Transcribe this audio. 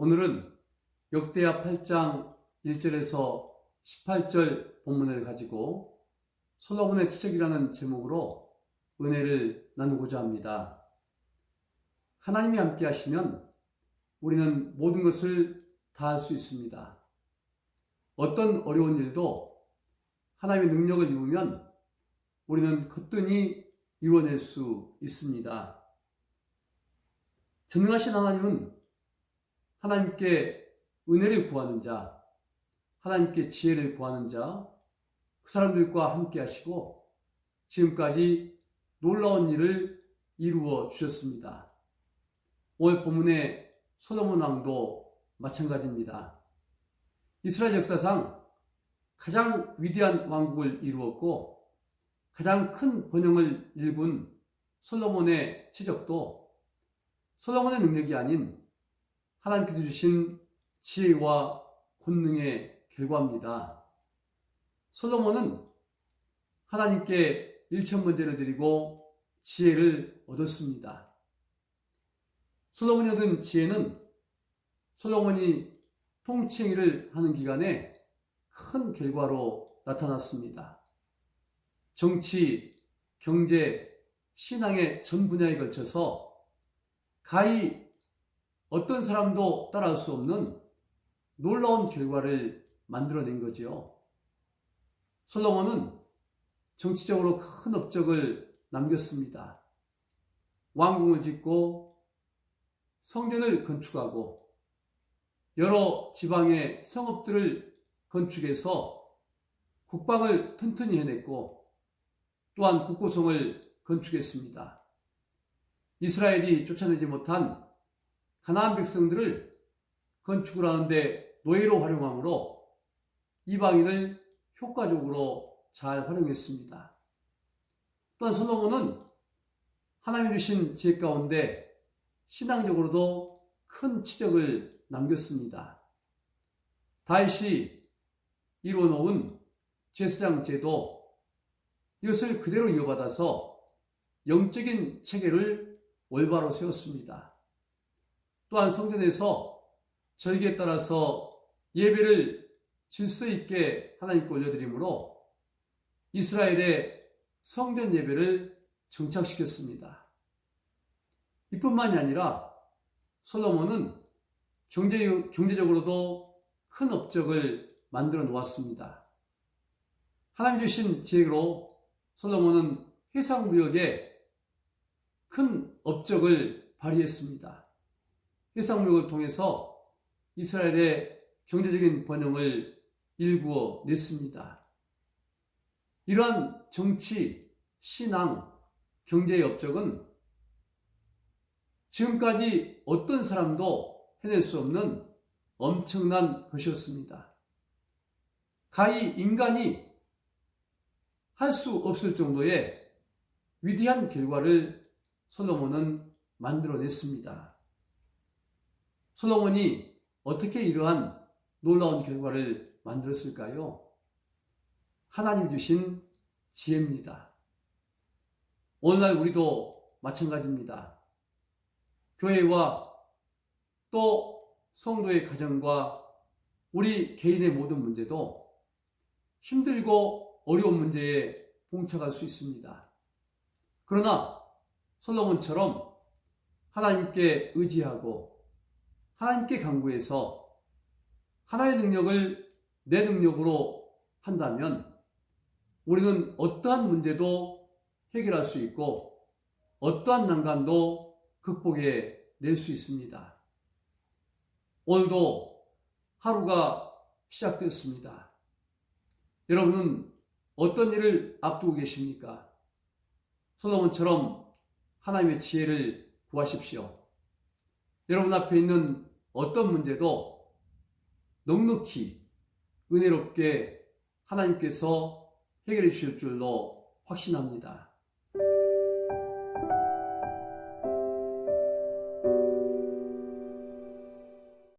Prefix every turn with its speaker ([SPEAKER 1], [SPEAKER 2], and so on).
[SPEAKER 1] 오늘은 역대하 8장 1절에서 18절 본문을 가지고 솔로몬의 치적이라는 제목으로 은혜를 나누고자 합니다. 하나님이 함께 하시면 우리는 모든 것을 다 할 수 있습니다. 어떤 어려운 일도 하나님의 능력을 입으면 우리는 거뜬히 이루어낼 수 있습니다. 전능하신 하나님은 하나님께 은혜를 구하는 자, 하나님께 지혜를 구하는 자, 그 사람들과 함께 하시고 지금까지 놀라운 일을 이루어 주셨습니다. 오늘 본문의 솔로몬 왕도 마찬가지입니다. 이스라엘 역사상 가장 위대한 왕국을 이루었고 가장 큰 번영을 일군 솔로몬의 치적도 솔로몬의 능력이 아닌 하나님께서 주신 지혜와 권능의 결과입니다. 솔로몬은 하나님께 일천번제를 드리고 지혜를 얻었습니다. 솔로몬이 얻은 지혜는 솔로몬이 통치행위를 하는 기간에 큰 결과로 나타났습니다. 정치, 경제, 신앙의 전 분야에 걸쳐서 가히 어떤 사람도 따라할 수 없는 놀라운 결과를 만들어낸 거지요. 솔로몬은 정치적으로 큰 업적을 남겼습니다. 왕궁을 짓고 성전을 건축하고 여러 지방의 성읍들을 건축해서 국방을 튼튼히 해냈고 또한 국고성을 건축했습니다. 이스라엘이 쫓아내지 못한 가나안 백성들을 건축을 하는데 노예로 활용함으로 이방인을 효과적으로 잘 활용했습니다. 또한 솔로몬은 하나님이 주신 지혜 가운데 신앙적으로도 큰 치적을 남겼습니다. 다윗이 이루어놓은 제사장 제도, 이것을 그대로 이어받아서 영적인 체계를 올바로 세웠습니다. 또한 성전에서 절기에 따라서 예배를 질서 있게 하나님께 올려드리므로 이스라엘의 성전 예배를 정착시켰습니다. 이뿐만이 아니라 솔로몬은 경제적으로도 큰 업적을 만들어 놓았습니다. 하나님 주신 지혜로 솔로몬은 해상무역에 큰 업적을 발휘했습니다. 해상무역을 통해서 이스라엘의 경제적인 번영을 일구어 냈습니다. 이러한 정치, 신앙, 경제의 업적은 지금까지 어떤 사람도 해낼 수 없는 엄청난 것이었습니다. 가히 인간이 할 수 없을 정도의 위대한 결과를 솔로몬은 만들어냈습니다. 솔로몬이 어떻게 이러한 놀라운 결과를 만들었을까요? 하나님 주신 지혜입니다. 오늘날 우리도 마찬가지입니다. 교회와 또 성도의 가정과 우리 개인의 모든 문제도 힘들고 어려운 문제에 봉착할 수 있습니다. 그러나 솔로몬처럼 하나님께 의지하고 하나님께 간구해서 하나님의 능력을 내 능력으로 한다면 우리는 어떠한 문제도 해결할 수 있고 어떠한 난관도 극복해 낼 수 있습니다. 오늘도 하루가 시작되었습니다. 여러분은 어떤 일을 앞두고 계십니까? 솔로몬처럼 하나님의 지혜를 구하십시오. 여러분 앞에 있는 어떤 문제도 넉넉히 은혜롭게 하나님께서 해결해 주실 줄로 확신합니다.